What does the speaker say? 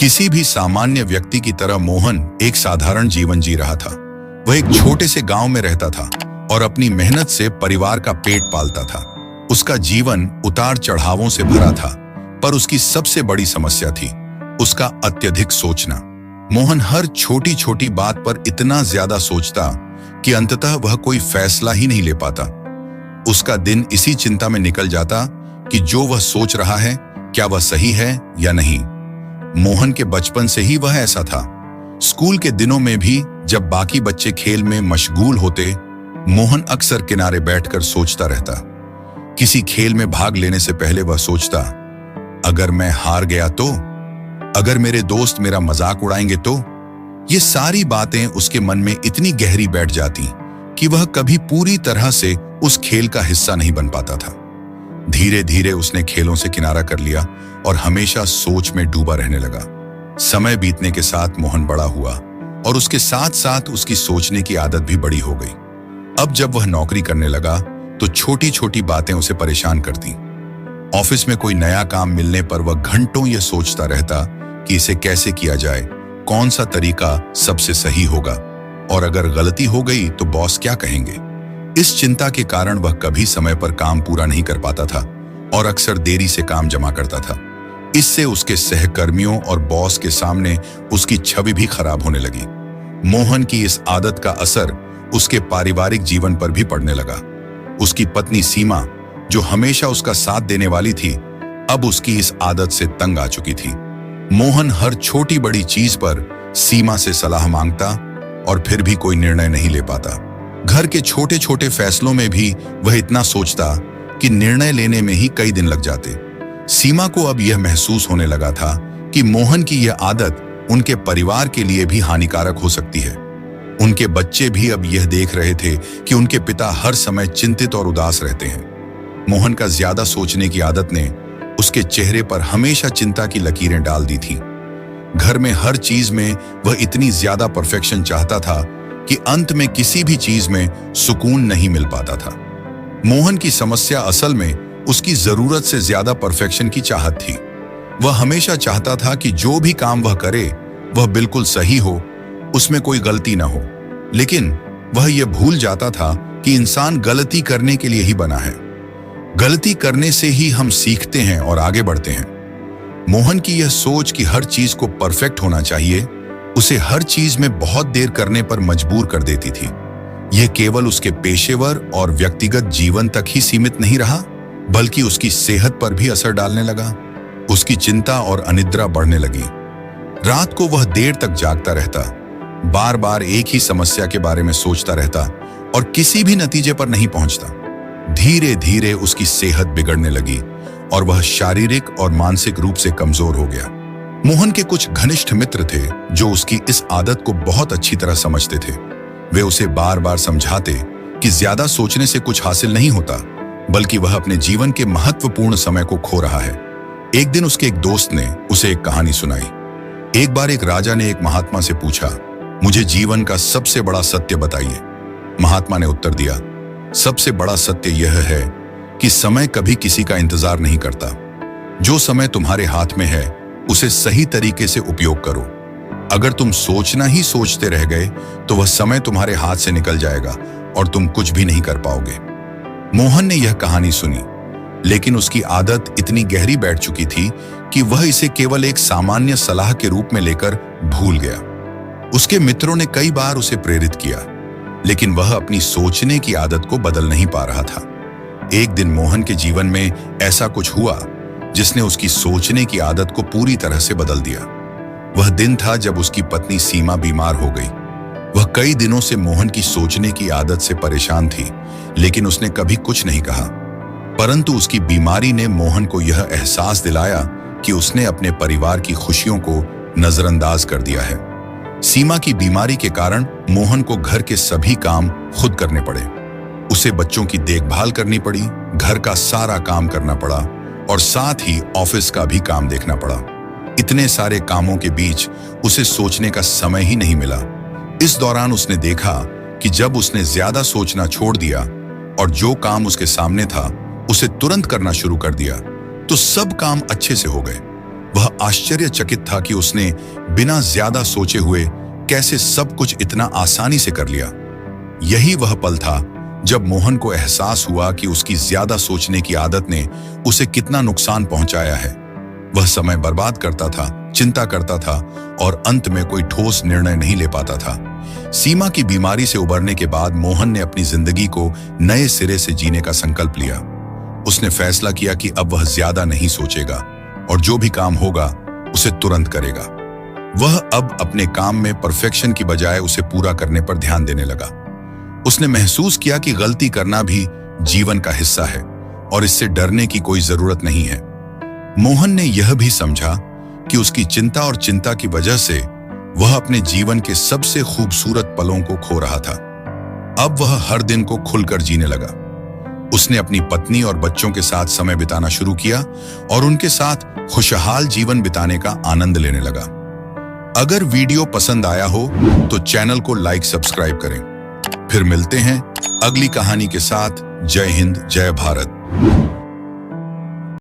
किसी भी सामान्य व्यक्ति की तरह मोहन एक साधारण जीवन जी रहा था। वह एक छोटे से गांव में रहता था और अपनी मेहनत से परिवार का पेट पालता था। उसका जीवन उतार चढ़ावों से भरा था, पर उसकी सबसे बड़ी समस्या थी उसका अत्यधिक सोचना। मोहन हर छोटी छोटी बात पर इतना ज्यादा सोचता कि अंततः वह कोई फैसला ही नहीं ले पाता। उसका दिन इसी चिंता में निकल जाता कि जो वह सोच रहा है क्या वह सही है या नहीं। मोहन के बचपन से ही वह ऐसा था। स्कूल के दिनों में भी जब बाकी बच्चे खेल में मशगूल होते, मोहन अक्सर किनारे बैठकर सोचता रहता। किसी खेल में भाग लेने से पहले वह सोचता, अगर मैं हार गया तो, अगर मेरे दोस्त मेरा मजाक उड़ाएंगे तो। ये सारी बातें उसके मन में इतनी गहरी बैठ जाती कि वह कभी पूरी तरह से उस खेल का हिस्सा नहीं बन पाता था। धीरे धीरे उसने खेलों से किनारा कर लिया और हमेशा सोच में डूबा रहने लगा। समय बीतने के साथ मोहन बड़ा हुआ और उसके साथ साथ उसकी सोचने की आदत भी बड़ी हो गई। अब जब वह नौकरी करने लगा तो छोटी छोटी बातें उसे परेशान करती। ऑफिस में कोई नया काम मिलने पर वह घंटों यह सोचता रहता कि इसे कैसे किया जाए, कौन सा तरीका सबसे सही होगा, और अगर गलती हो गई तो बॉस क्या कहेंगे। इस चिंता के कारण वह कभी समय पर काम पूरा नहीं कर पाता था और अक्सर देरी से काम जमा करता था। इससे उसके सहकर्मियों और बॉस के सामने उसकी छवि भी खराब होने लगी। मोहन की इस आदत का असर उसके पारिवारिक जीवन पर भी पड़ने लगा। उसकी पत्नी सीमा, जो हमेशा उसका साथ देने वाली थी, अब उसकी इस आदत से तंग आ चुकी थी। मोहन हर छोटी बड़ी चीज पर सीमा से सलाह मांगता और फिर भी कोई निर्णय नहीं ले पाता। घर के छोटे छोटे फैसलों में भी वह इतना सोचता कि निर्णय लेने में ही कई दिन लग जाते। सीमा को अब यह महसूस होने लगा था कि मोहन की यह आदत उनके परिवार के लिए भी हानिकारक हो सकती है। उनके बच्चे भी अब यह देख रहे थे कि उनके पिता हर समय चिंतित और उदास रहते हैं। मोहन का ज्यादा सोचने की आदत ने उसके चेहरे पर हमेशा चिंता की लकीरें डाल दी थी। घर में हर चीज में वह इतनी ज्यादा परफेक्शन चाहता था कि अंत में किसी भी चीज में सुकून नहीं मिल पाता था। मोहन की समस्या असल में उसकी जरूरत से ज्यादा परफेक्शन की चाहत थी। वह हमेशा चाहता था कि जो भी काम वह करे वह बिल्कुल सही हो, उसमें कोई गलती ना हो। लेकिन वह यह भूल जाता था कि इंसान गलती करने के लिए ही बना है। गलती करने से ही हम सीखते हैं और आगे बढ़ते हैं। मोहन की यह सोच कि हर चीज को परफेक्ट होना चाहिए उसे हर चीज में बहुत देर करने पर मजबूर कर देती थी। यह केवल उसके पेशेवर और व्यक्तिगत जीवन तक ही सीमित नहीं रहा, बल्कि उसकी सेहत पर भी असर डालने लगा। उसकी चिंता और अनिद्रा बढ़ने लगी। रात को वह देर तक जागता रहता, बार बार एक ही समस्या के बारे में सोचता रहता और किसी भी नतीजे पर नहीं पहुंचता। धीरे धीरे उसकी सेहत बिगड़ने लगी और वह शारीरिक और मानसिक रूप से कमजोर हो गया। मोहन के कुछ घनिष्ठ मित्र थे जो उसकी इस आदत को बहुत अच्छी तरह समझते थे। वे उसे बार बार समझाते कि ज्यादा सोचने से कुछ हासिल नहीं होता, बल्कि वह अपने जीवन के महत्वपूर्ण समय को खो रहा है। एक दिन उसके एक दोस्त ने उसे एक कहानी सुनाई। एक बार एक राजा ने एक महात्मा से पूछा, मुझे जीवन का सबसे बड़ा सत्य बताइए। महात्मा ने उत्तर दिया, सबसे बड़ा सत्य यह है कि समय कभी किसी का इंतजार नहीं करता। जो समय तुम्हारे हाथ में है उसे सही तरीके से उपयोग करो। अगर तुम सोचना ही सोचते रह गए तो वह समय तुम्हारे हाथ से निकल जाएगा और तुम कुछ भी नहीं कर पाओगे। मोहन ने यह कहानी सुनी, लेकिन उसकी आदत इतनी गहरी बैठ चुकी थी कि वह इसे केवल एक सामान्य सलाह के रूप में लेकर भूल गया। उसके मित्रों ने कई बार उसे प्रेरित किया, लेकिन वह अपनी सोचने की आदत को बदल नहीं पा रहा था। एक दिन मोहन के जीवन में ऐसा कुछ हुआ जिसने उसकी सोचने की आदत को पूरी तरह से बदल दिया। वह दिन था जब उसकी पत्नी सीमा बीमार हो गई। वह कई दिनों से मोहन की सोचने की आदत से परेशान थी, लेकिन उसने कभी कुछ नहीं कहा। परंतु उसकी बीमारी ने मोहन को यह एहसास दिलाया कि उसने अपने परिवार की खुशियों को नजरअंदाज कर दिया है। सीमा की बीमारी के कारण मोहन को घर के सभी काम खुद करने पड़े। उसे बच्चों की देखभाल करनी पड़ी, घर का सारा काम करना पड़ा और साथ ही ऑफिस का भी काम देखना पड़ा। इतने सारे कामों के बीच उसे सोचने का समय ही नहीं मिला। इस दौरान उसने देखा कि जब उसने ज्यादा सोचना छोड़ दिया और जो काम उसके सामने था उसे तुरंत करना शुरू कर दिया, तो सब काम अच्छे से हो गए। वह आश्चर्यचकित था कि उसने बिना ज्यादा सोचे हुए कैसे सब कुछ इतना आसानी से कर लिया। यही वह पल था जब मोहन को एहसास हुआ कि उसकी ज्यादा सोचने की आदत ने उसे कितना नुकसान पहुंचाया है। वह समय बर्बाद करता था, चिंता करता था और अंत में कोई ठोस निर्णय नहीं ले पाता था। सीमा की बीमारी से उबरने के बाद मोहन ने अपनी जिंदगी को नए सिरे से जीने का संकल्प लिया। उसने फैसला किया कि अब वह ज्यादा नहीं सोचेगा और जो भी काम होगा उसे तुरंत करेगा। वह अब अपने काम में परफेक्शन की बजाय उसे पूरा करने पर ध्यान देने लगा। उसने महसूस किया कि गलती करना भी जीवन का हिस्सा है और इससे डरने की कोई जरूरत नहीं है। मोहन ने यह भी समझा कि उसकी चिंता और चिंता की वजह से वह अपने जीवन के सबसे खूबसूरत पलों को खो रहा था। अब वह हर दिन को खुलकर जीने लगा। उसने अपनी पत्नी और बच्चों के साथ समय बिताना शुरू किया और उनके साथ खुशहाल जीवन बिताने का आनंद लेने लगा। अगर वीडियो पसंद आया हो तो चैनल को लाइक सब्सक्राइब करें। फिर मिलते हैं अगली कहानी के साथ। जय हिंद, जय भारत।